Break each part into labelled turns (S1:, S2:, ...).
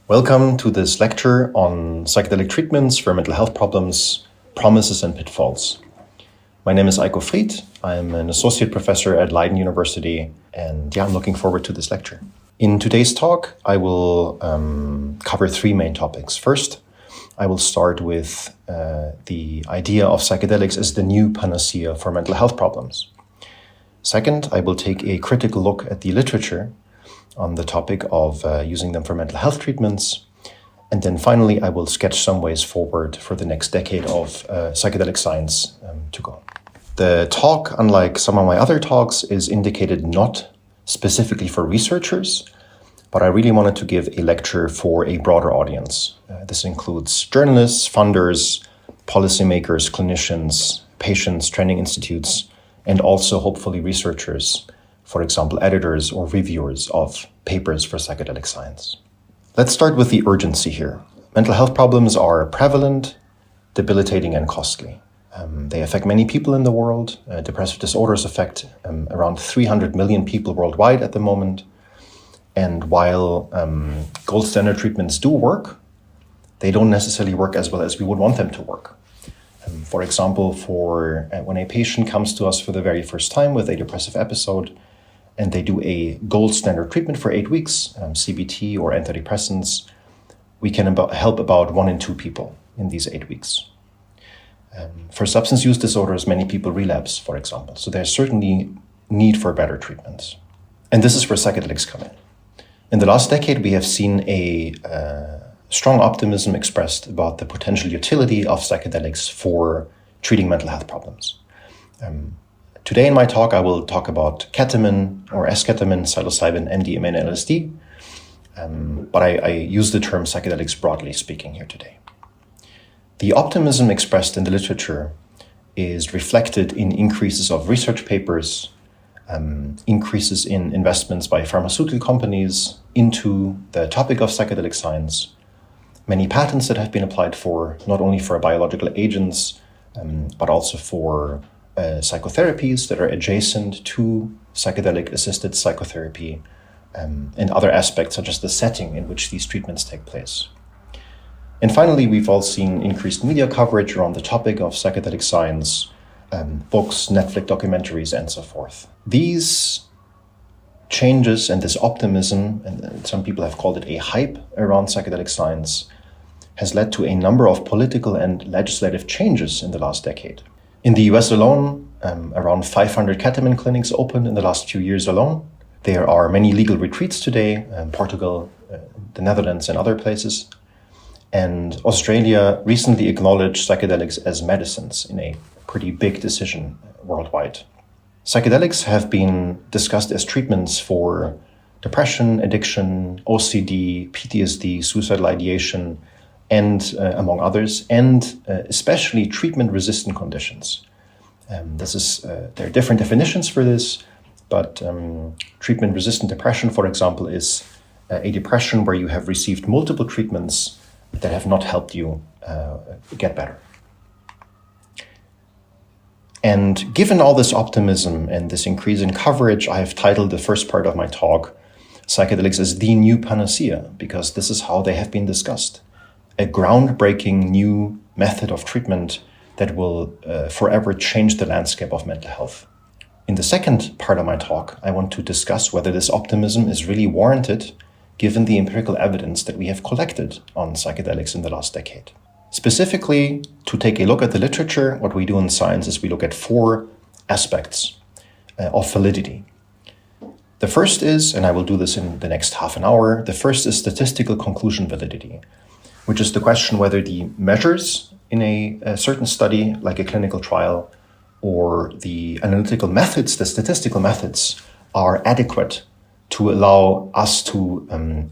S1: Welcome to this lecture on psychedelic treatments for mental health problems, promises and pitfalls. My name is Eiko Fried. I'm an associate professor at Leiden University, and I'm looking forward to this lecture. In today's talk, I will cover three main topics. First, I will start with the idea of psychedelics as the new panacea for mental health problems. Second, I will take a critical look at the literature on the topic of using them for mental health treatments. And then finally, I will sketch some ways forward for the next decade of psychedelic science to go. The talk, unlike some of my other talks, is indicated not specifically for researchers, but I really wanted to give a lecture for a broader audience. This includes journalists, funders, policymakers, clinicians, patients, training institutes, and also hopefully researchers, for example, editors or reviewers of papers for psychedelic science. Let's start with the urgency here. Mental health problems are prevalent, debilitating, and costly. They affect many people in the world. Depressive disorders affect around 300 million people worldwide at the moment. And while gold standard treatments do work, they don't necessarily work as well as we would want them to work. For example, when a patient comes to us for the very first time with a depressive episode, and they do a gold standard treatment for 8 weeks, CBT or antidepressants, we can help about 1 in 2 people in these 8 weeks. For substance use disorders, many people relapse, for example. So there's certainly need for better treatments. And this is where psychedelics come in. In the last decade, we have seen a strong optimism expressed about the potential utility of psychedelics for treating mental health problems. Today in my talk, I will talk about ketamine or esketamine, psilocybin, MDMA, and LSD, but I use the term psychedelics broadly speaking here today. The optimism expressed in the literature is reflected in increases of research papers, increases in investments by pharmaceutical companies into the topic of psychedelic science, many patents that have been applied for, not only for biological agents, but also for psychotherapies that are adjacent to psychedelic-assisted psychotherapy, and other aspects such as the setting in which these treatments take place. And finally, we've all seen increased media coverage around the topic of psychedelic science, books, Netflix documentaries, and so forth. These changes and this optimism, and some people have called it a hype around psychedelic science, has led to a number of political and legislative changes in the last decade. In the US alone, around 500 ketamine clinics opened in the last few years alone. There are many legal retreats today, Portugal, the Netherlands, and other places. And Australia recently acknowledged psychedelics as medicines in a pretty big decision worldwide. Psychedelics have been discussed as treatments for depression, addiction, OCD, PTSD, suicidal ideation, and among others, and especially treatment-resistant conditions. There are different definitions for this, but treatment-resistant depression, for example, is a depression where you have received multiple treatments that have not helped you get better. And given all this optimism and this increase in coverage, I have titled the first part of my talk, Psychedelics as the new panacea, because this is how they have been discussed. A groundbreaking new method of treatment that will forever change the landscape of mental health. In the second part of my talk, I want to discuss whether this optimism is really warranted given the empirical evidence that we have collected on psychedelics in the last decade. Specifically, to take a look at the literature, what we do in science is we look at 4 aspects of validity. The first is, and I will do this in the next half an hour, the first is statistical conclusion validity, which is the question whether the measures in a certain study, like a clinical trial, or the analytical methods, the statistical methods, are adequate to allow us to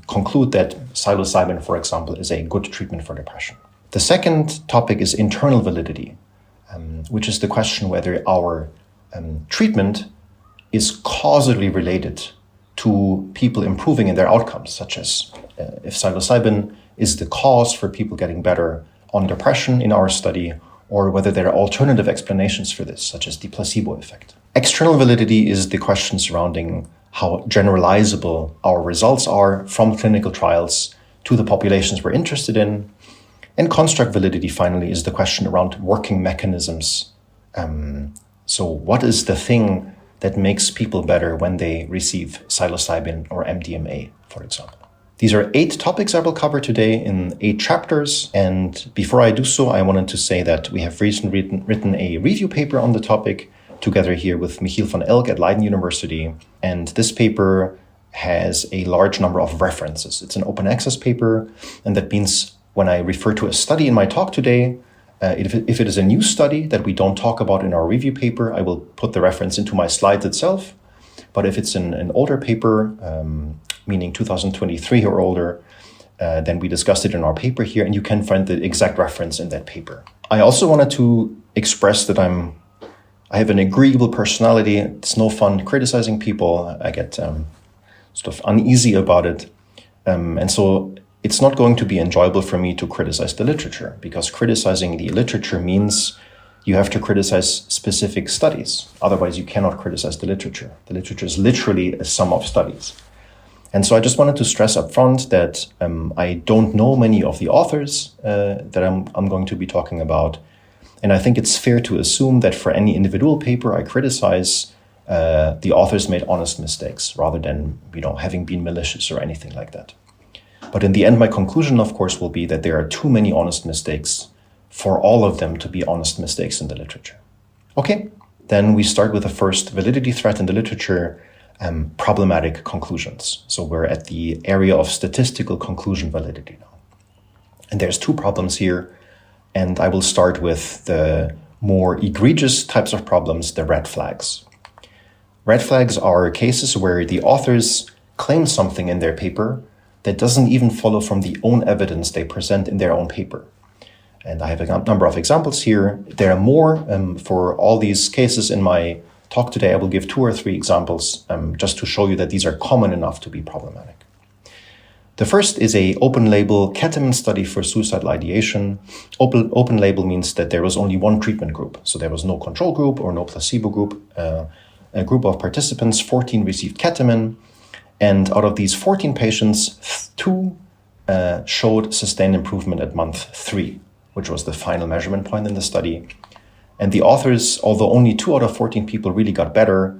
S1: conclude that psilocybin, for example, is a good treatment for depression. The second topic is internal validity, which is the question whether our treatment is causally related to people improving in their outcomes, such as if psilocybin is the cause for people getting better on depression in our study, or whether there are alternative explanations for this, such as the placebo effect. External validity is the question surrounding how generalizable our results are from clinical trials to the populations we're interested in. And construct validity, finally, is the question around working mechanisms. So what is the thing that makes people better when they receive psilocybin or MDMA, for example? These are 8 topics I will cover today in 8 chapters. And before I do so, I wanted to say that we have recently written a review paper on the topic together here with Michiel van Elk at Leiden University. And this paper has a large number of references. It's an open access paper, and that means when I refer to a study in my talk today, if it is a new study that we don't talk about in our review paper, I will put the reference into my slides itself. But if it's an older paper, meaning 2023 or older, then we discussed it in our paper here, and you can find the exact reference in that paper. I also wanted to express that I have an agreeable personality. It's no fun criticizing people. I get sort of uneasy about it. And so it's not going to be enjoyable for me to criticize the literature, because criticizing the literature means you have to criticize specific studies. Otherwise, you cannot criticize the literature. The literature is literally a sum of studies. And so I just wanted to stress up front that I don't know many of the authors that I'm going to be talking about. And I think it's fair to assume that for any individual paper I criticize, the authors made honest mistakes rather than, having been malicious or anything like that. But in the end, my conclusion, of course, will be that there are too many honest mistakes for all of them to be honest mistakes in the literature. Okay, then we start with the first validity threat in the literature, problematic conclusions. So we're at the area of statistical conclusion validity now. And there's 2 problems here, and I will start with the more egregious types of problems, the red flags. Red flags are cases where the authors claim something in their paper that doesn't even follow from the own evidence they present in their own paper. And I have a number of examples here. There are more for all these cases in my talk today. I will give 2 or 3 examples just to show you that these are common enough to be problematic. The first is a open label ketamine study for suicidal ideation. Open label means that there was only one treatment group. So there was no control group or no placebo group. A group of participants, 14 received ketamine. And out of these 14 patients, 2 showed sustained improvement at month 3, which was the final measurement point in the study. And the authors, although only 2 out of 14 people really got better,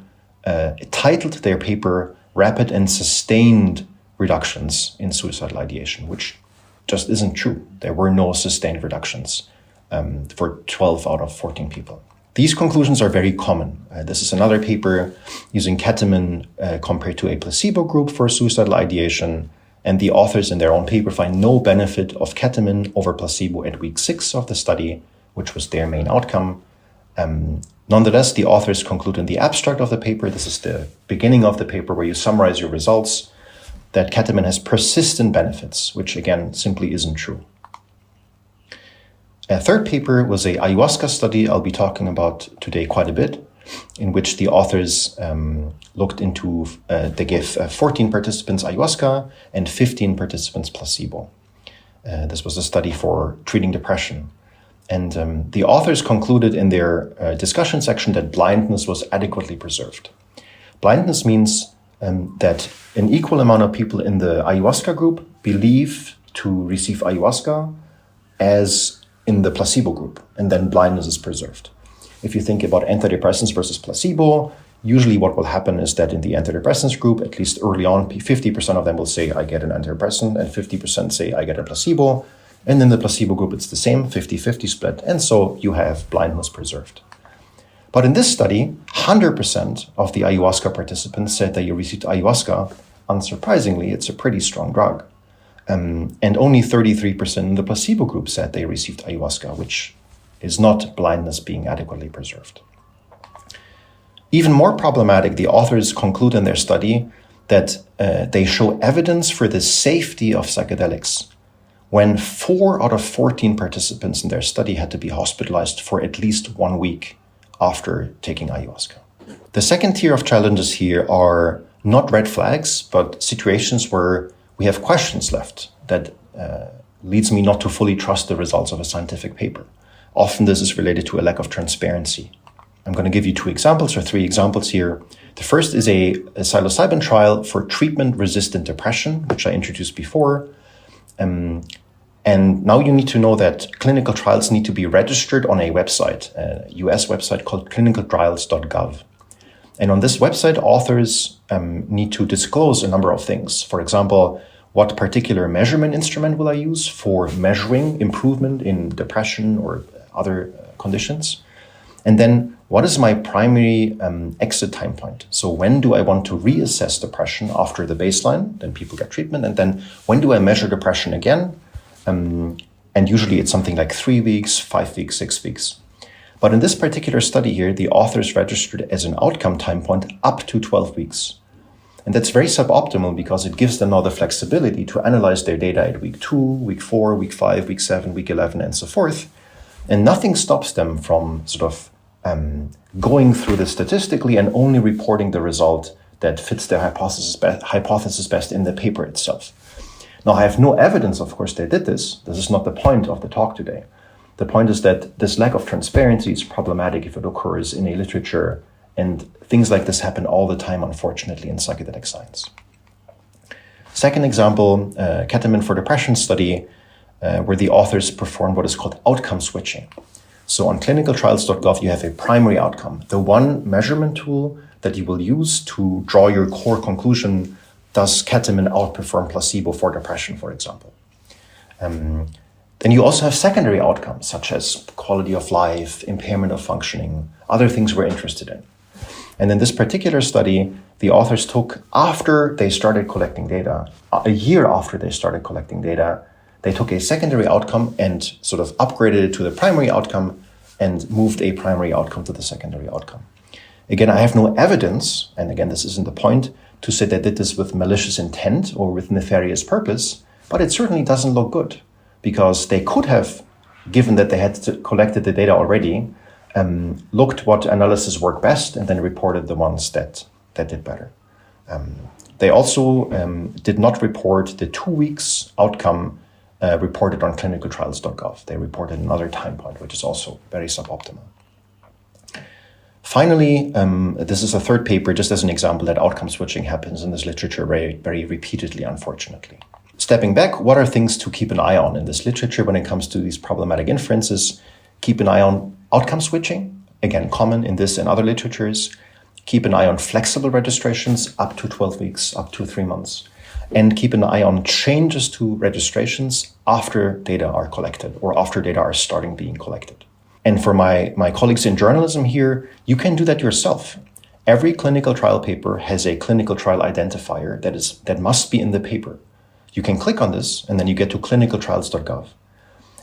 S1: titled their paper Rapid and Sustained Reductions in Suicidal Ideation, which just isn't true. There were no sustained reductions for 12 out of 14 people. These conclusions are very common. This is another paper using ketamine compared to a placebo group for suicidal ideation, and the authors in their own paper find no benefit of ketamine over placebo at week 6 of the study, which was their main outcome. Nonetheless, the authors conclude in the abstract of the paper, this is the beginning of the paper where you summarize your results, that ketamine has persistent benefits, which again simply isn't true. A third paper was a ayahuasca study I'll be talking about today quite a bit, in which the authors looked into, they gave 14 participants ayahuasca and 15 participants placebo. This was a study for treating depression. And the authors concluded in their discussion section that blindness was adequately preserved. Blindness means that an equal amount of people in the ayahuasca group believe to receive ayahuasca as in the placebo group, and then blindness is preserved. If you think about antidepressants versus placebo, usually what will happen is that in the antidepressants group, at least early on, 50% of them will say, I get an antidepressant, and 50% say, I get a placebo. And in the placebo group, it's the same, 50-50 split. And so you have blindness preserved. But in this study, 100% of the ayahuasca participants said that you received ayahuasca. Unsurprisingly, it's a pretty strong drug. And only 33% in the placebo group said they received ayahuasca, which is not blindness being adequately preserved. Even more problematic, the authors conclude in their study that they show evidence for the safety of psychedelics when 4 out of 14 participants in their study had to be hospitalized for at least 1 week after taking ayahuasca. The second tier of challenges here are not red flags, but situations where we have questions left that leads me not to fully trust the results of a scientific paper. Often this is related to a lack of transparency. I'm going to give you 2 examples or 3 examples here. The first is a psilocybin trial for treatment-resistant depression, which I introduced before. And now you need to know that clinical trials need to be registered on a website, a US website called clinicaltrials.gov. And on this website, authors need to disclose a number of things. For example, what particular measurement instrument will I use for measuring improvement in depression or other conditions? And then what is my primary exit time point? So when do I want to reassess depression after the baseline? Then people get treatment. And then when do I measure depression again? And usually it's something like 3 weeks, 5 weeks, 6 weeks. But in this particular study here, the authors registered as an outcome time point up to 12 weeks. And that's very suboptimal because it gives them now the flexibility to analyze their data at week 2, week 4, week 5, week 7, week 11, and so forth. And nothing stops them from sort of going through this statistically and only reporting the result that fits their hypothesis best in the paper itself. Now, I have no evidence, of course, they did this. This is not the point of the talk today. The point is that this lack of transparency is problematic if it occurs in a literature, and things like this happen all the time, unfortunately, in psychedelic science. Second example, ketamine for depression study, where the authors performed what is called outcome switching. So on clinicaltrials.gov, you have a primary outcome, the one measurement tool that you will use to draw your core conclusion. Does ketamine outperform placebo for depression, for example? Then you also have secondary outcomes, such as quality of life, impairment of functioning, other things we're interested in. And in this particular study, the authors took, after they started collecting data, a year after they started collecting data, they took a secondary outcome and sort of upgraded it to the primary outcome and moved a primary outcome to the secondary outcome. Again, I have no evidence, and again, this isn't the point, to say they did this with malicious intent or with nefarious purpose, but it certainly doesn't look good because they could have, given that they had collected the data already, looked what analysis worked best and then reported the ones that did better. They also did not report the 2 weeks outcome reported on clinicaltrials.gov. They reported another time point, which is also very suboptimal. Finally, this is a third paper, just as an example, that outcome switching happens in this literature very, very repeatedly, unfortunately. Stepping back, what are things to keep an eye on in this literature when it comes to these problematic inferences? Keep an eye on outcome switching, again, common in this and other literatures. Keep an eye on flexible registrations up to 12 weeks, up to 3 months. And keep an eye on changes to registrations after data are collected or after data are starting being collected. And for my colleagues in journalism here, you can do that yourself. Every clinical trial paper has a clinical trial identifier that must be in the paper. You can click on this and then you get to clinicaltrials.gov.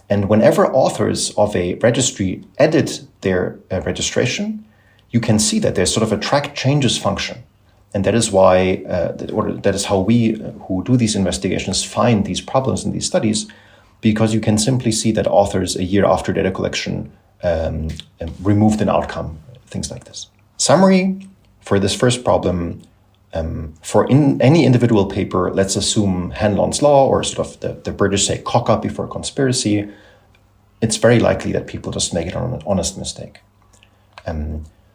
S1: And whenever authors of a registry edit their registration, you can see that there's sort of a track changes function. And that is why, that is how we who do these investigations find these problems in these studies, because you can simply see that authors a year after data collection removed an outcome, things like this. Summary for this first problem, for any individual paper, let's assume Hanlon's law, or sort of the British say cock up before conspiracy, it's very likely that people just make it on an honest mistake.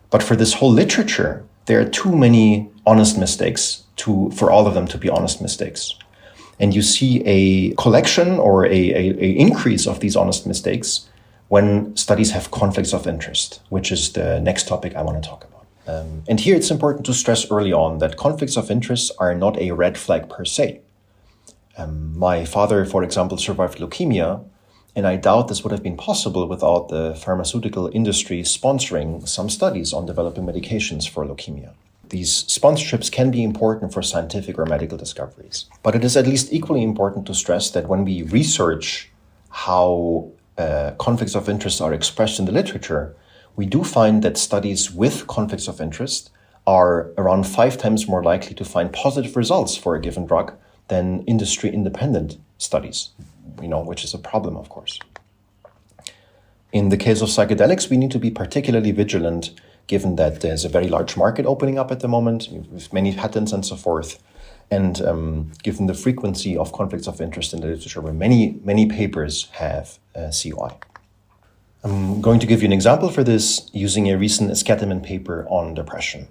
S1: But for this whole literature, there are too many honest mistakes for all of them to be honest mistakes. And you see a collection or a increase of these honest mistakes when studies have conflicts of interest, which is the next topic I want to talk about. And here it's important to stress early on that conflicts of interest are not a red flag per se. My father, for example, survived leukemia, and I doubt this would have been possible without the pharmaceutical industry sponsoring some studies on developing medications for leukemia. These sponsorships can be important for scientific or medical discoveries. But it is at least equally important to stress that when we research how conflicts of interest are expressed in the literature, we do find that studies with conflicts of interest are around 5 times more likely to find positive results for a given drug than industry-independent studies, which is a problem, of course. In the case of psychedelics, we need to be particularly vigilant, given that there's a very large market opening up at the moment, with many patents and so forth, and given the frequency of conflicts of interest in the literature, where many papers have COI. I'm going to give you an example for this using a recent esketamine paper on depression.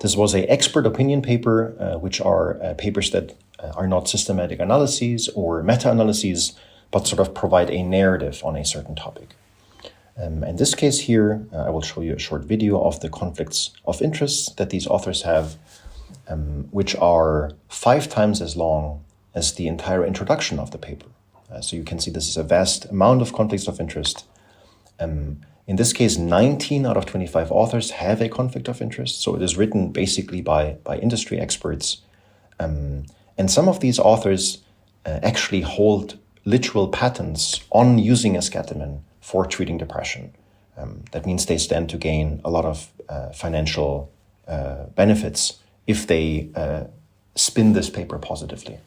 S1: This was an expert opinion paper, which are papers that are not systematic analyses or meta-analyses, but sort of provide a narrative on a certain topic. In this case here, I will show you a short video of the conflicts of interest that these authors have, which are 5 times as long as the entire introduction of the paper. So you can see this is a vast amount of conflicts of interest. In this case, 19 out of 25 authors have a conflict of interest. So it is written basically by industry experts. And some of these authors actually hold literal patents on using esketamine for treating depression. That means they stand to gain a lot of financial benefits if they spin this paper positively.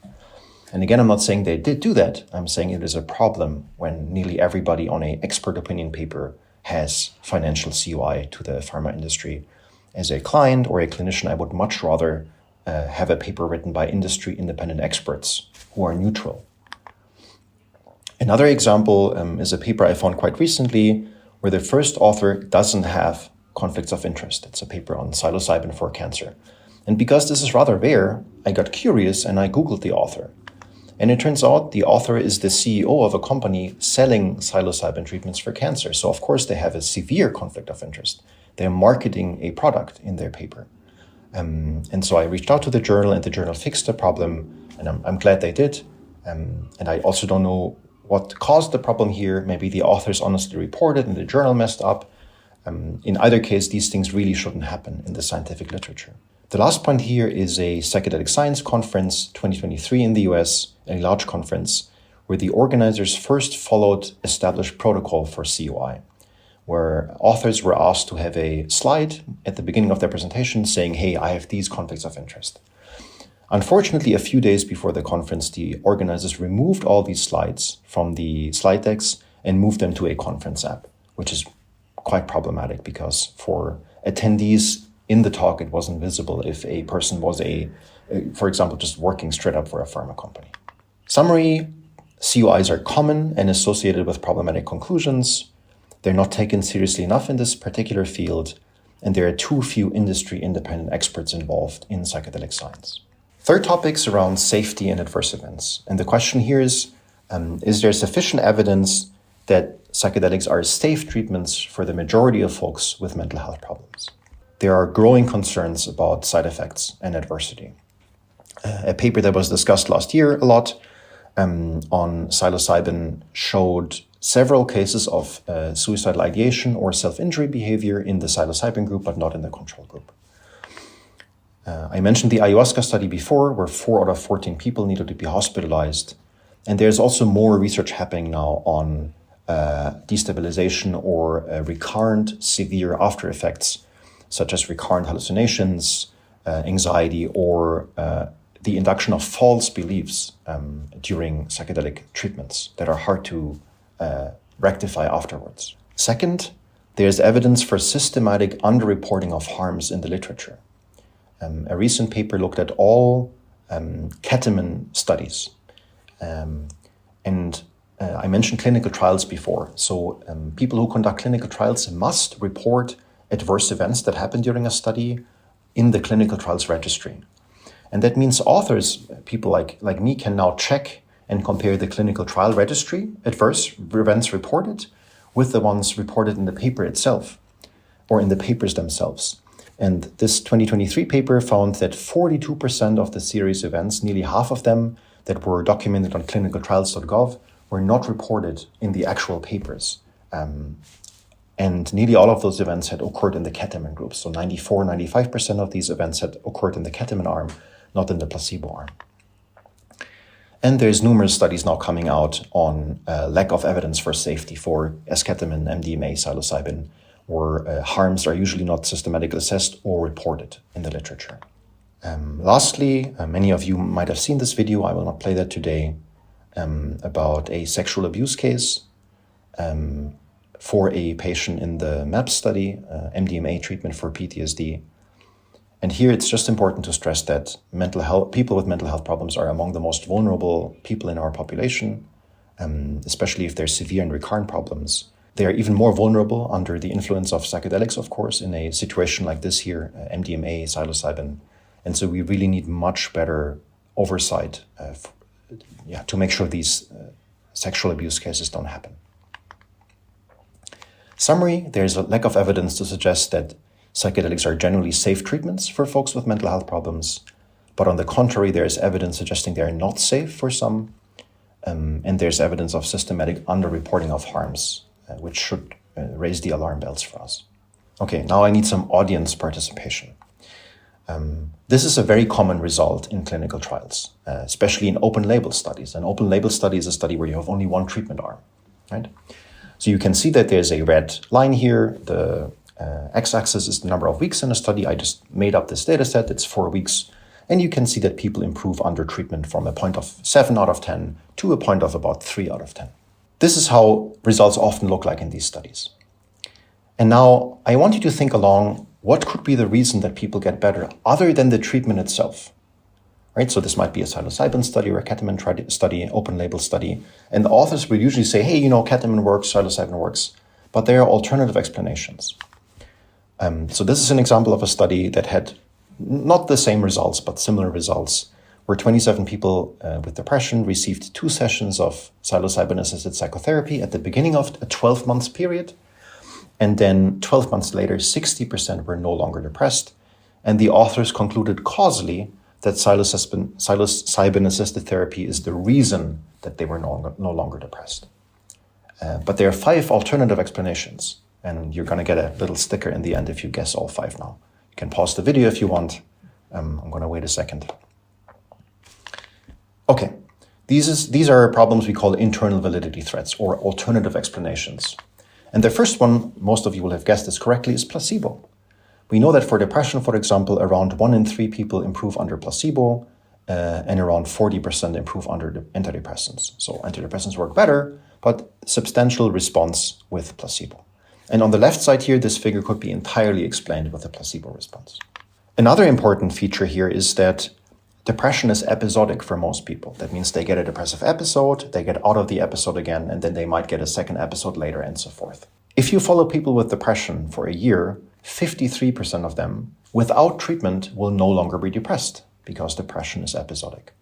S1: And again, I'm not saying they did do that. I'm saying it is a problem when nearly everybody on an expert opinion paper has financial COI to the pharma industry. As a client or a clinician, I would much rather have a paper written by industry independent experts who are neutral. Another example is a paper I found quite recently where the first author doesn't have conflicts of interest. It's a paper on psilocybin for cancer. And because this is rather rare, I got curious and I Googled the author. And it turns out the author is the CEO of a company selling psilocybin treatments for cancer. So of course they have a severe conflict of interest. They're marketing a product in their paper. And so I reached out to the journal and the journal fixed the problem, and I'm glad they did. And I also don't know what caused the problem here. Maybe the authors honestly reported and the journal messed up. In either case, these things really shouldn't happen in the scientific literature. The last point here is a Psychedelic Science Conference 2023 in the US, a large conference, where the organizers first followed established protocol for COI, where authors were asked to have a slide at the beginning of their presentation saying, hey, I have these conflicts of interest. Unfortunately, a few days before the conference, the organizers removed all these slides from the slide decks and moved them to a conference app, which is quite problematic because for attendees in the talk, it wasn't visible if a person was for example, just working straight up for a pharma company. Summary, COIs are common and associated with problematic conclusions. They're not taken seriously enough in this particular field, and there are too few industry-independent experts involved in psychedelic science. Third topic is around safety and adverse events. And the question here is there sufficient evidence that psychedelics are safe treatments for the majority of folks with mental health problems? There are growing concerns about side effects and adversity. A paper that was discussed last year a lot on psilocybin showed several cases of suicidal ideation or self-injury behavior in the psilocybin group, but not in the control group. I mentioned the ayahuasca study before, where 4 out of 14 people needed to be hospitalized. And there's also more research happening now on destabilization or recurrent severe after effects, such as recurrent hallucinations, anxiety, or the induction of false beliefs during psychedelic treatments that are hard to rectify afterwards. Second, there's evidence for systematic underreporting of harms in the literature. A recent paper looked at all ketamine studies. I mentioned clinical trials before. So people who conduct clinical trials must report adverse events that happen during a study in the clinical trials registry. And that means authors, people like me, can now check and compare the clinical trial registry adverse events reported with the ones reported in the paper itself or in the papers themselves. And this 2023 paper found that 42% of the serious events, nearly half of them that were documented on clinicaltrials.gov, were not reported in the actual papers. And nearly all of those events had occurred in the ketamine group. So 95% of these events had occurred in the ketamine arm, not in the placebo arm. And there's numerous studies now coming out on lack of evidence for safety for esketamine, MDMA, psilocybin, where harms are usually not systematically assessed or reported in the literature. Lastly, many of you might have seen this video, I will not play that today, about a sexual abuse case for a patient in the MAPS study, MDMA treatment for PTSD. And here it's just important to stress that people with mental health problems are among the most vulnerable people in our population, especially if they're severe and recurrent problems. They are even more vulnerable under the influence of psychedelics, of course, in a situation like this here, MDMA, psilocybin. And so we really need much better oversight to make sure these sexual abuse cases don't happen. Summary, there's a lack of evidence to suggest that psychedelics are generally safe treatments for folks with mental health problems, but on the contrary, there is evidence suggesting they are not safe for some, and there's evidence of systematic underreporting of harms, which should raise the alarm bells for us. Okay, now I need some audience participation. This is a very common result in clinical trials, especially in open label studies. An open label study is a study where you have only one treatment arm, right? So you can see that there's a red line here. The x-axis is the number of weeks in a study. I just made up this data set. It's 4 weeks. And you can see that people improve under treatment from a point of 7 out of 10 to a point of about 3 out of 10. This is how results often look like in these studies. And now I want you to think along, what could be the reason that people get better other than the treatment itself? Right? So this might be a psilocybin study or a ketamine study, open label study. And the authors will usually say, hey, ketamine works, psilocybin works, but there are alternative explanations. So this is an example of a study that had not the same results, but similar results, where 27 people with depression received 2 sessions of psilocybin-assisted psychotherapy at the beginning of a 12-month period. And then 12 months later, 60% were no longer depressed. And the authors concluded causally that psilocybin-assisted therapy is the reason that they were no longer depressed. But there are 5 alternative explanations. And you're going to get a little sticker in the end if you guess all 5 now. You can pause the video if you want. I'm going to wait a second. Okay, these are problems we call internal validity threats or alternative explanations. And the first one, most of you will have guessed this correctly, is placebo. We know that for depression, for example, around 1 in 3 people improve under placebo and around 40% improve under antidepressants. So antidepressants work better, but substantial response with placebo. And on the left side here, this figure could be entirely explained with a placebo response. Another important feature here is that depression is episodic for most people. That means they get a depressive episode, they get out of the episode again, and then they might get a second episode later and so forth. If you follow people with depression for a year, 53% of them without treatment will no longer be depressed because depression is episodic.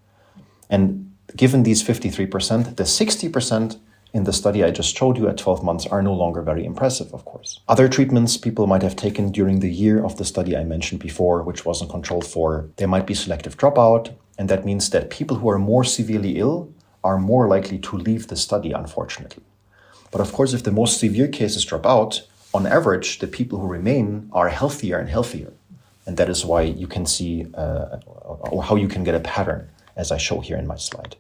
S1: And given these 53%, the 60% in the study I just showed you at 12 months are no longer very impressive, of course. Other treatments people might have taken during the year of the study I mentioned before, which wasn't controlled for, there might be selective dropout, and that means that people who are more severely ill are more likely to leave the study, unfortunately. But of course, if the most severe cases drop out, on average, the people who remain are healthier and healthier. And that is why you can see, or how you can get a pattern, as I show here in my slide.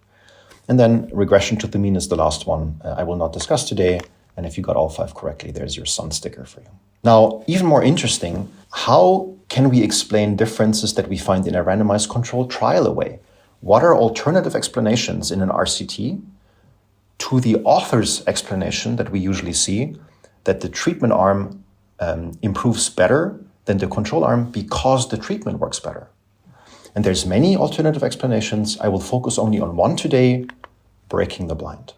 S1: And then regression to the mean is the last one I will not discuss today. And if you got all 5 correctly, there's your sun sticker for you. Now, even more interesting, how can we explain differences that we find in a randomized controlled trial away? What are alternative explanations in an RCT to the author's explanation that we usually see that the treatment arm improves better than the control arm because the treatment works better? And there's many alternative explanations. I will focus only on one today, breaking the blind,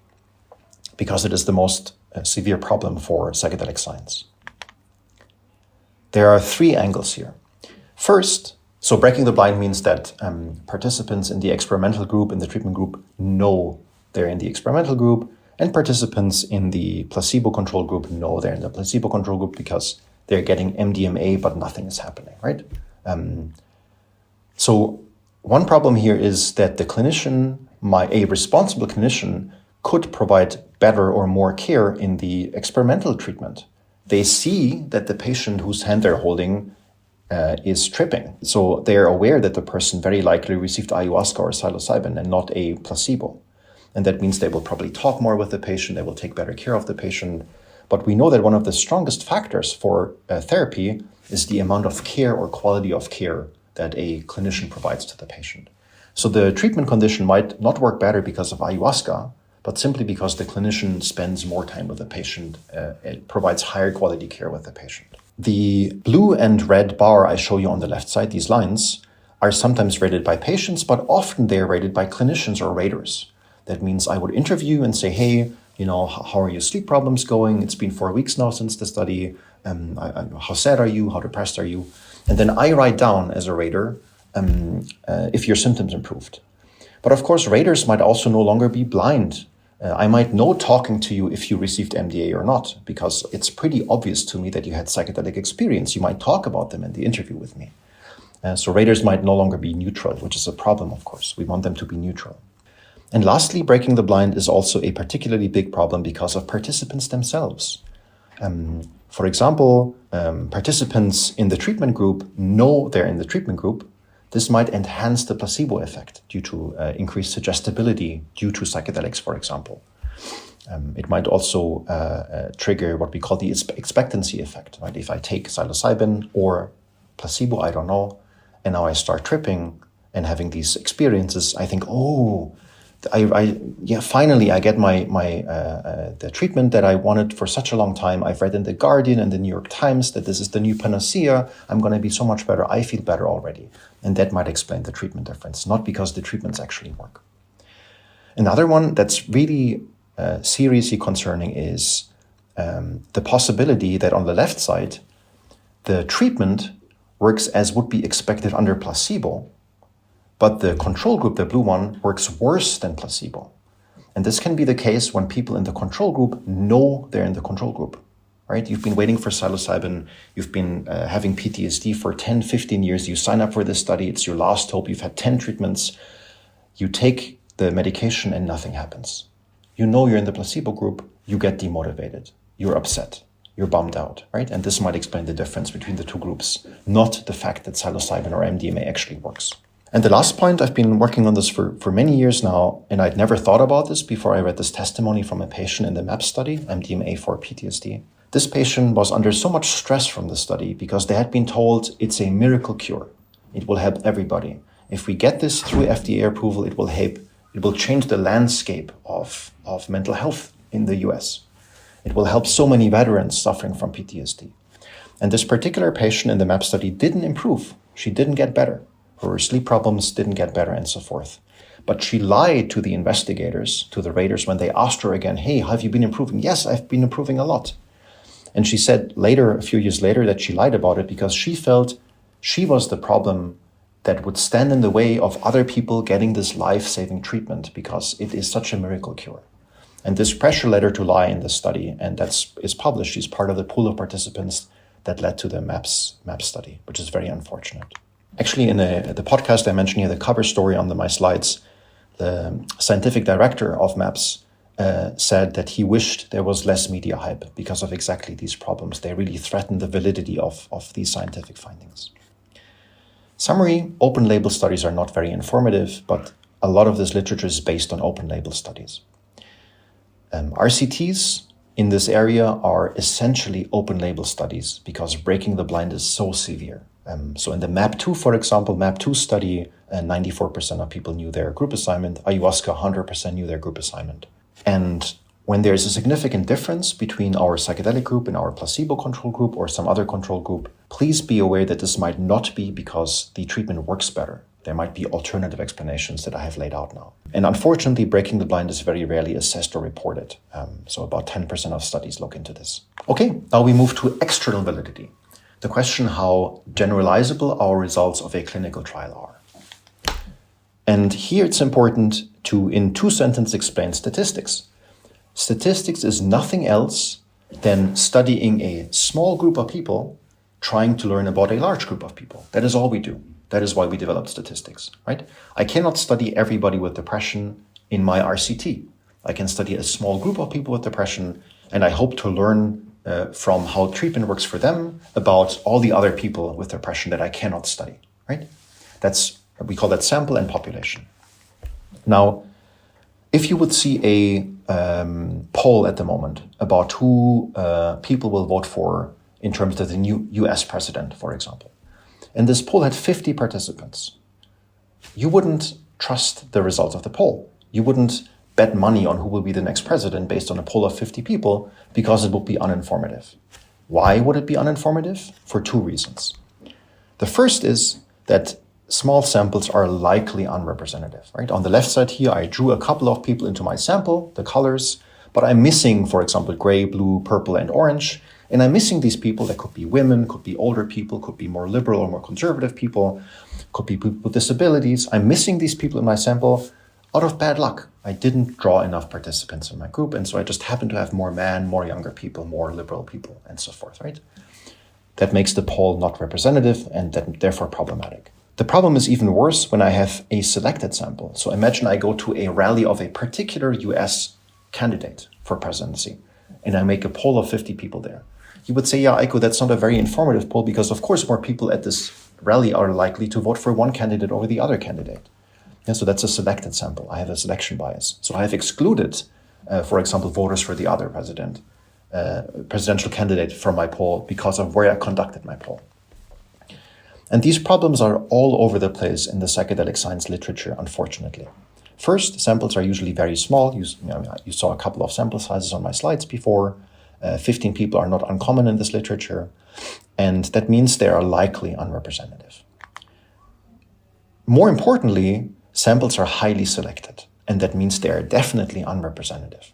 S1: because it is the most severe problem for psychedelic science. There are 3 angles here. First, so breaking the blind means that participants in the experimental group, in the treatment group, know they're in the experimental group, and participants in the placebo-controlled group know they're in the placebo-controlled group because they're getting MDMA, but nothing is happening, right? So one problem here is that the clinician, a responsible clinician, could provide better or more care in the experimental treatment. They see that the patient whose hand they're holding is tripping. So they're aware that the person very likely received ayahuasca or psilocybin and not a placebo. And that means they will probably talk more with the patient, they will take better care of the patient. But we know that one of the strongest factors for therapy is the amount of care or quality of care that a clinician provides to the patient. So the treatment condition might not work better because of ayahuasca, but simply because the clinician spends more time with the patient, it provides higher quality care with the patient. The blue and red bar I show you on the left side, these lines, are sometimes rated by patients, but often they're rated by clinicians or raters. That means I would interview and say, hey, how are your sleep problems going? It's been 4 weeks now since the study. How sad are you? How depressed are you? And then I write down as a rater if your symptoms improved. But of course, raters might also no longer be blind. I might know talking to you if you received MDA or not, because it's pretty obvious to me that you had psychedelic experience. You might talk about them in the interview with me. So raters might no longer be neutral, which is a problem, of course. We want them to be neutral. And lastly, breaking the blind is also a particularly big problem because of participants themselves. For example, participants in the treatment group know they're in the treatment group. This might enhance the placebo effect due to increased suggestibility due to psychedelics, for example. It might also trigger what we call the expectancy effect. Right? If I take psilocybin or placebo, I don't know, and now I start tripping and having these experiences, I think, oh, finally I get the treatment that I wanted for such a long time. I've read in The Guardian and the New York Times that this is the new panacea. I'm going to be so much better. I feel better already. And that might explain the treatment difference, not because the treatments actually work. Another one that's really seriously concerning is the possibility that on the left side, the treatment works as would be expected under placebo, but the control group, the blue one, works worse than placebo. And this can be the case when people in the control group know they're in the control group, right? You've been waiting for psilocybin, you've been having PTSD for 10, 15 years, you sign up for this study, it's your last hope, you've had 10 treatments, you take the medication and nothing happens. You know you're in the placebo group, you get demotivated, you're upset, you're bummed out, right? And this might explain the difference between the two groups, not the fact that psilocybin or MDMA actually works. And the last point, I've been working on this for many years now, and I'd never thought about this before I read this testimony from a patient in the MAP study, MDMA for PTSD. This patient was under so much stress from the study because they had been told it's a miracle cure. It will help everybody. If we get this through FDA approval, it will change the landscape of mental health in the US. It will help so many veterans suffering from PTSD. And this particular patient in the MAP study didn't improve. She didn't get better. Her sleep problems didn't get better and so forth. But she lied to the investigators, to the raters, when they asked her again, hey, have you been improving? Yes, I've been improving a lot. And she said later, a few years later, that she lied about it because she felt she was the problem that would stand in the way of other people getting this life-saving treatment because it is such a miracle cure. And this pressure led her to lie in this study, and is published. She's part of the pool of participants that led to the MAPS study, which is very unfortunate. Actually, in the podcast I mentioned here, the cover story on my slides, the scientific director of MAPS said that he wished there was less media hype because of exactly these problems. They really threaten the validity of these scientific findings. Summary, open label studies are not very informative, but a lot of this literature is based on open label studies. RCTs in this area are essentially open label studies because breaking the blind is so severe. So in the MAP2, for example, MAP2 study, 94% of people knew their group assignment. Ayahuasca, 100% knew their group assignment. And when there's a significant difference between our psychedelic group and our placebo control group or some other control group, please be aware that this might not be because the treatment works better. There might be alternative explanations that I have laid out now. And unfortunately, breaking the blind is very rarely assessed or reported. So about 10% of studies look into this. Okay, now we move to external validity. The question how generalizable our results of a clinical trial are. And here it's important to, in 2 sentences, explain statistics. Statistics is nothing else than studying a small group of people trying to learn about a large group of people. That is all we do. That is why we developed statistics, right? I cannot study everybody with depression in my RCT. I can study a small group of people with depression, and I hope to learn from how treatment works for them about all the other people with depression that I cannot study, right? We call that sample and population. Now, if you would see a poll at the moment about who people will vote for in terms of the new US president, for example, and this poll had 50 participants, you wouldn't trust the results of the poll. You wouldn't bet money on who will be the next president based on a poll of 50 people because it would be uninformative. Why would it be uninformative? For 2 reasons. The first is that small samples are likely unrepresentative, right? On the left side here, I drew a couple of people into my sample, the colors, but I'm missing, for example, gray, blue, purple, and orange. And I'm missing these people that could be women, could be older people, could be more liberal or more conservative people, could be people with disabilities. I'm missing these people in my sample. Out of bad luck, I didn't draw enough participants in my group, and so I just happened to have more men, more younger people, more liberal people, and so forth, right? That makes the poll not representative and therefore problematic. The problem is even worse when I have a selected sample. So imagine I go to a rally of a particular US candidate for presidency, and I make a poll of 50 people there. You would say, yeah, Eiko, that's not a very informative poll because of course more people at this rally are likely to vote for one candidate over the other candidate. And so that's a selected sample. I have a selection bias. So I have excluded, for example, voters for the other presidential candidate from my poll because of where I conducted my poll. And these problems are all over the place in the psychedelic science literature, unfortunately. First, samples are usually very small. You saw a couple of sample sizes on my slides before. 15 people are not uncommon in this literature, and that means they are likely unrepresentative. More importantly, samples are highly selected, and that means they are definitely unrepresentative.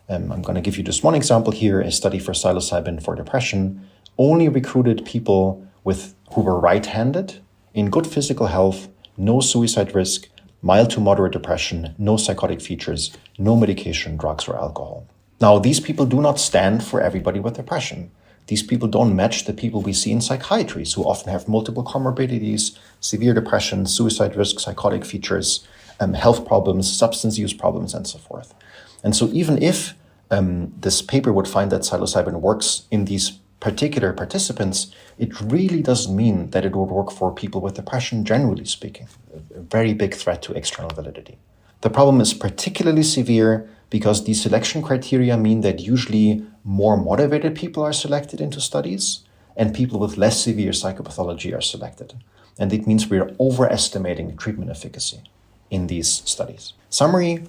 S1: I'm going to give you just one example here. A study for psilocybin for depression only recruited people who were right-handed, in good physical health, no suicide risk, mild to moderate depression, no psychotic features, no medication, drugs, or alcohol. Now, these people do not stand for everybody with depression. These people don't match the people we see in psychiatry, who often have multiple comorbidities, severe depression, suicide risk, psychotic features, health problems, substance use problems, and so forth. And so even if this paper would find that psilocybin works in these particular participants, it really doesn't mean that it would work for people with depression, generally speaking. A very big threat to external validity. The problem is particularly severe because these selection criteria mean that usually more motivated people are selected into studies and people with less severe psychopathology are selected. And it means we're overestimating treatment efficacy in these studies. Summary,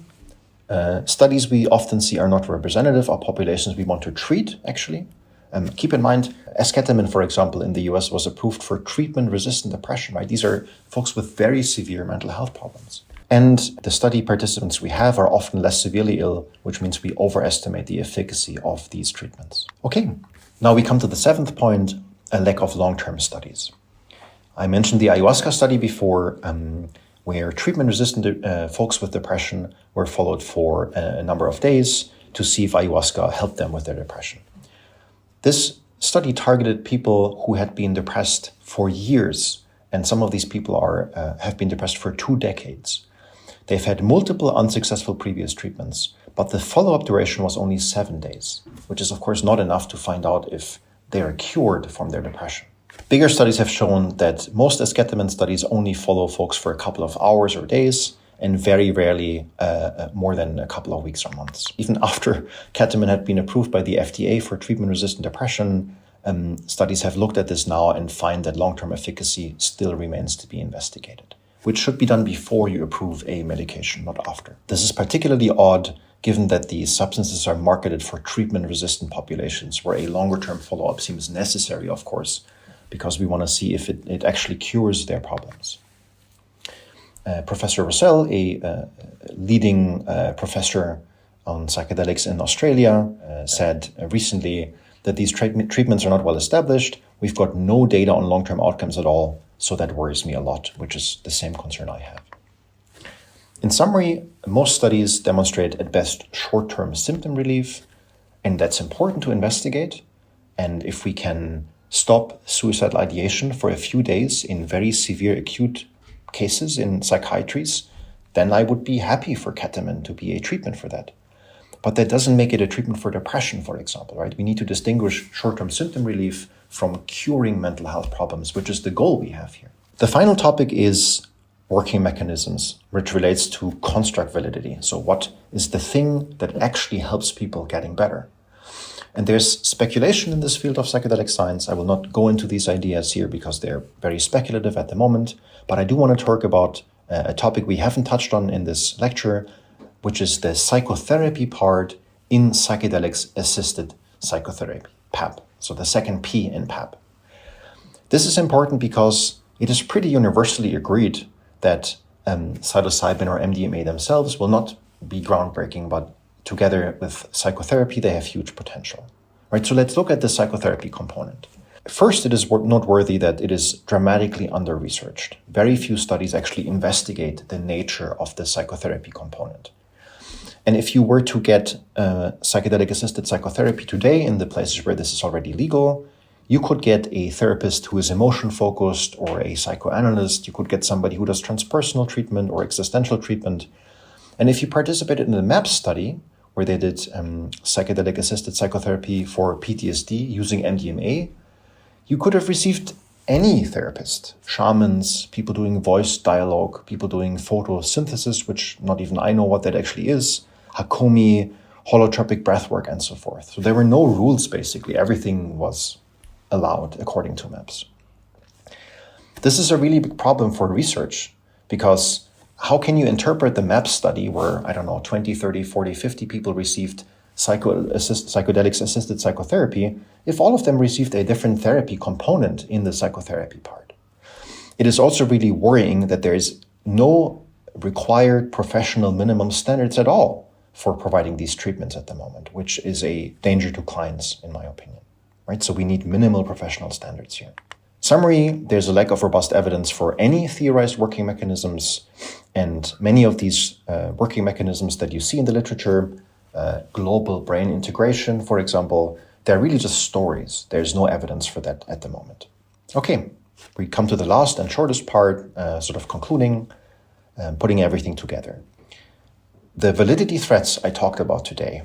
S1: studies we often see are not representative of populations we want to treat, actually. Keep in mind, esketamine, for example, in the US was approved for treatment-resistant depression, right? These are folks with very severe mental health problems. And the study participants we have are often less severely ill, which means we overestimate the efficacy of these treatments. Okay, now we come to the seventh point, a lack of long-term studies. I mentioned the ayahuasca study before, where treatment-resistant folks with depression were followed for a number of days to see if ayahuasca helped them with their depression. This study targeted people who had been depressed for years, and some of these people have been depressed for 2 decades. They've had multiple unsuccessful previous treatments, but the follow-up duration was only 7 days, which is of course not enough to find out if they are cured from their depression. Bigger studies have shown that most esketamine studies only follow folks for a couple of hours or days, and very rarely more than a couple of weeks or months. Even after ketamine had been approved by the FDA for treatment-resistant depression, studies have looked at this now and find that long-term efficacy still remains to be investigated, which should be done before you approve a medication, not after. This is particularly odd given that these substances are marketed for treatment-resistant populations, where a longer-term follow-up seems necessary, of course, because we want to see if it actually cures their problems. Professor Russell, a leading professor on psychedelics in Australia, said recently that these treatments are not well established. We've got no data on long-term outcomes at all, so that worries me a lot, which is the same concern I have. In summary, most studies demonstrate at best short-term symptom relief, and that's important to investigate. And if we can stop suicidal ideation for a few days in very severe acute cases in psychiatries, then I would be happy for ketamine to be a treatment for that. But that doesn't make it a treatment for depression, for example, right? We need to distinguish short-term symptom relief from curing mental health problems, which is the goal we have here. The final topic is working mechanisms, which relates to construct validity. So what is the thing that actually helps people getting better? And there's speculation in this field of psychedelic science. I will not go into these ideas here because they're very speculative at the moment, but I do want to talk about a topic we haven't touched on in this lecture, which is the psychotherapy part in psychedelics-assisted psychotherapy, PAP. So the second P in PAP. This is important because it is pretty universally agreed that psilocybin or MDMA themselves will not be groundbreaking, but together with psychotherapy, they have huge potential. Right? So let's look at the psychotherapy component. First, it is noteworthy that it is dramatically under-researched. Very few studies actually investigate the nature of the psychotherapy component. And if you were to get psychedelic-assisted psychotherapy today in the places where this is already legal, you could get a therapist who is emotion-focused or a psychoanalyst. You could get somebody who does transpersonal treatment or existential treatment. And if you participated in the MAPS study, where they did psychedelic-assisted psychotherapy for PTSD using MDMA, you could have received any therapist, shamans, people doing voice dialogue, people doing photosynthesis, which not even I know what that actually is, Hakomi, holotropic breathwork, and so forth. So there were no rules, basically. Everything was allowed according to MAPS. This is a really big problem for research, because how can you interpret the MAPS study where, 20, 30, 40, 50 people received psychedelics-assisted psychotherapy if all of them received a different therapy component in the psychotherapy part? It is also really worrying that there is no required professional minimum standards at all for providing these treatments at the moment, which is a danger to clients, in my opinion. Right? So we need minimal professional standards here. Summary, there's a lack of robust evidence for any theorized working mechanisms, and many of these working mechanisms that you see in the literature, global brain integration, for example, they're really just stories. There's no evidence for that at the moment. Okay, we come to the last and shortest part, sort of concluding, putting everything together. The validity threats I talked about today,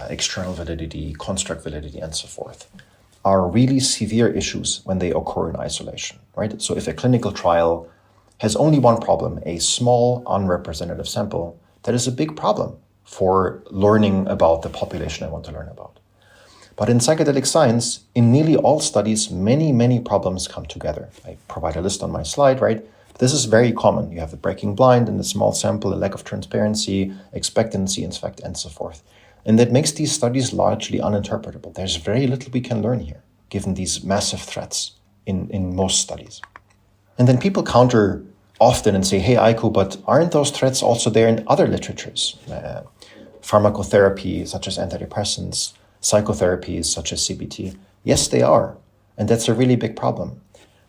S1: external validity, construct validity, and so forth, are really severe issues when they occur in isolation, right? So if a clinical trial has only one problem, a small, unrepresentative sample, that is a big problem for learning about the population I want to learn about. But in psychedelic science, in nearly all studies, many problems come together. I provide a list on my slide, right? This is very common. You have the breaking blind in the small sample, a lack of transparency, expectancy, in fact, and so forth. And that makes these studies largely uninterpretable. There's very little we can learn here, given these massive threats in most studies. And then people counter often and say, hey, Aiko, but aren't those threats also there in other literatures? Pharmacotherapy, such as antidepressants, psychotherapies, such as CBT. Yes, they are. And that's a really big problem.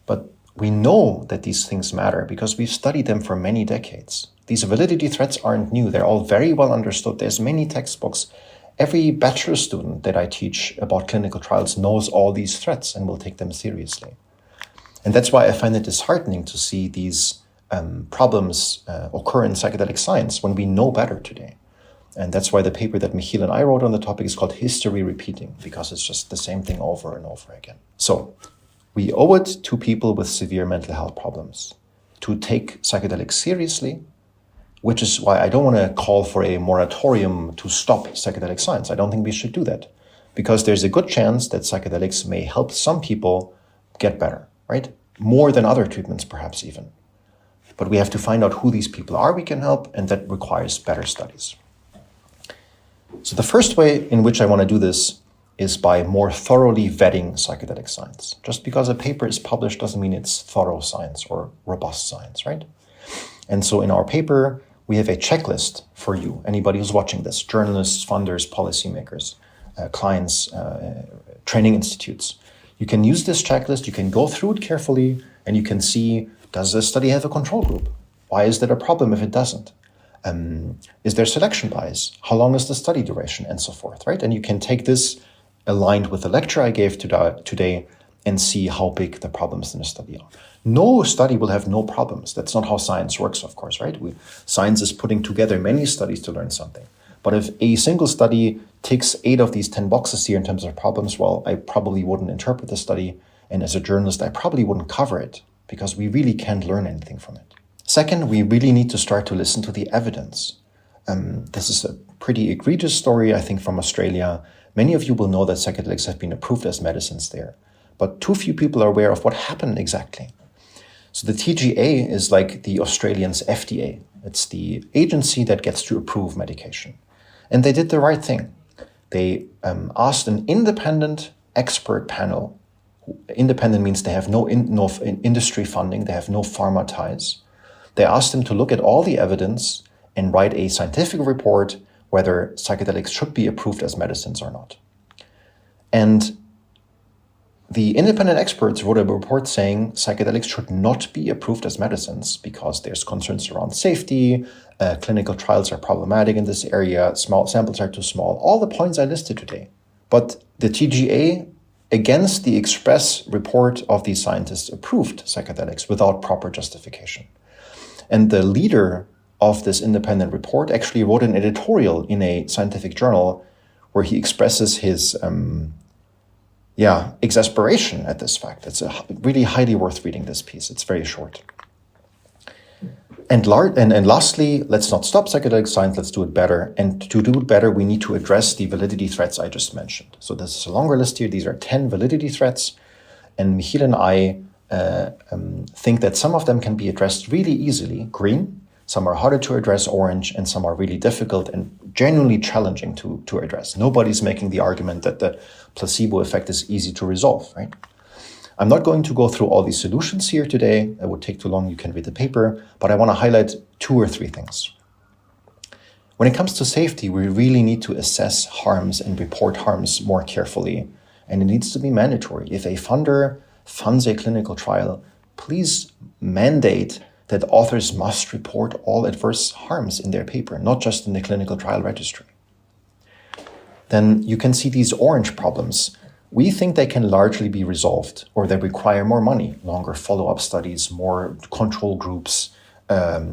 S1: But we know that these things matter because we've studied them for many decades. These validity threats aren't new. They're all very well understood. There's many textbooks. Every bachelor student that I teach about clinical trials knows all these threats and will take them seriously. And that's why I find it disheartening to see these problems occur in psychedelic science when we know better today. And that's why the paper that Michiel and I wrote on the topic is called History Repeating, because it's just the same thing over and over again. So we owe it to people with severe mental health problems to take psychedelics seriously, which is why I don't want to call for a moratorium to stop psychedelic science. I don't think we should do that, because there's a good chance that psychedelics may help some people get better, right? More than other treatments, perhaps even. But we have to find out who these people are we can help, and that requires better studies. So the first way in which I want to do this is by more thoroughly vetting psychedelic science. Just because a paper is published doesn't mean it's thorough science or robust science, right? And so in our paper, we have a checklist for you, anybody who's watching this, journalists, funders, policymakers, clients, training institutes. You can use this checklist, you can go through it carefully, and you can see, does the study have a control group? Why is that a problem if it doesn't? Is there selection bias? How long is the study duration? And so forth, right? And you can take this aligned with the lecture I gave today and see how big the problems in the study are. No study will have no problems. That's not how science works, of course, right? Science is putting together many studies to learn something. But if a single study ticks 8 of these 10 boxes here in terms of problems, well, I probably wouldn't interpret the study. And as a journalist, I probably wouldn't cover it because we really can't learn anything from it. Second, we really need to start to listen to the evidence. This is a pretty egregious story, I think, from Australia. Many of you will know that psychedelics have been approved as medicines there, but too few people are aware of what happened exactly. So the TGA is like the Australians' FDA. It's the agency that gets to approve medication. And they did the right thing. They asked an independent expert panel. Independent means they have no industry funding, they have no pharma ties. They asked them to look at all the evidence and write a scientific report whether psychedelics should be approved as medicines or not. And The independent experts wrote a report saying psychedelics should not be approved as medicines because there's concerns around safety, clinical trials are problematic in this area, small samples are too small, all the points I listed today. But the TGA, against the express report of these scientists, approved psychedelics without proper justification. And the leader of this independent report actually wrote an editorial in a scientific journal where he expresses his exasperation at this fact. It's really highly worth reading this piece. It's very short. And lastly, let's not stop psychedelic science, let's do it better. And to do it better, we need to address the validity threats I just mentioned. So this is a longer list here. These are 10 validity threats. And Michiel and I think that some of them can be addressed really easily, green. Some are harder to address, orange, and some are really difficult and genuinely challenging to address. Nobody's making the argument that the placebo effect is easy to resolve, right? I'm not going to go through all these solutions here today. It would take too long. You can read the paper, but I want to highlight 2 or 3 things. When it comes to safety, we really need to assess harms and report harms more carefully, and it needs to be mandatory. If a funder funds a clinical trial, please mandate that authors must report all adverse harms in their paper, not just in the clinical trial registry. Then you can see these orange problems. We think they can largely be resolved, or they require more money, longer follow-up studies, more control groups,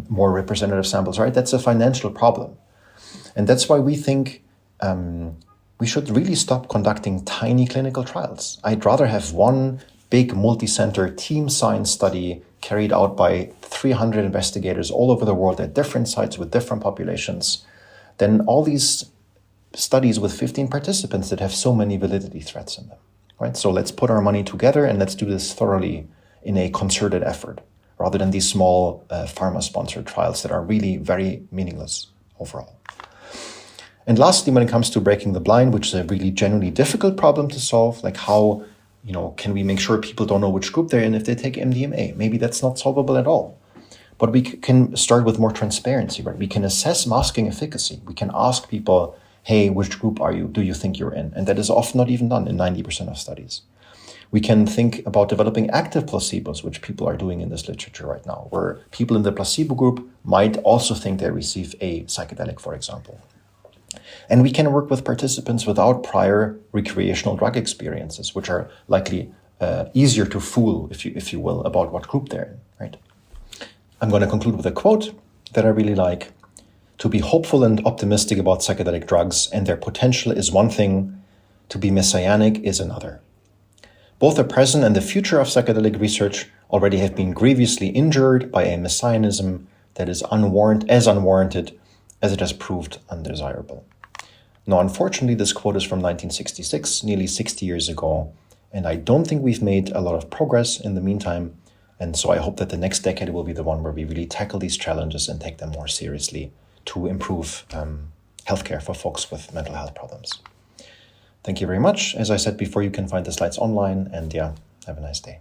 S1: more representative samples, right? That's a financial problem. And that's why we think we should really stop conducting tiny clinical trials. I'd rather have one big multi-center team science study carried out by 300 investigators all over the world at different sites with different populations than all these studies with 15 participants that have so many validity threats in them, right? So let's put our money together and let's do this thoroughly in a concerted effort, rather than these small pharma-sponsored trials that are really very meaningless overall. And lastly, when it comes to breaking the blind, which is a really genuinely difficult problem to solve, like how, can we make sure people don't know which group they're in if they take MDMA? Maybe that's not solvable at all. But we can start with more transparency, right? We can assess masking efficacy. We can ask people, hey, which group do you think you're in? And that is often not even done in 90% of studies. We can think about developing active placebos, which people are doing in this literature right now, where people in the placebo group might also think they receive a psychedelic, for example. And we can work with participants without prior recreational drug experiences, which are likely easier to fool, if you will, about what group they're in, right? I'm going to conclude with a quote that I really like. To be hopeful and optimistic about psychedelic drugs and their potential is one thing, to be messianic is another. Both the present and the future of psychedelic research already have been grievously injured by a messianism that is unwarranted as it has proved undesirable. Now, unfortunately, this quote is from 1966, nearly 60 years ago, and I don't think we've made a lot of progress in the meantime, and so I hope that the next decade will be the one where we really tackle these challenges and take them more seriously to improve healthcare for folks with mental health problems. Thank you very much. As I said before, you can find the slides online, and have a nice day.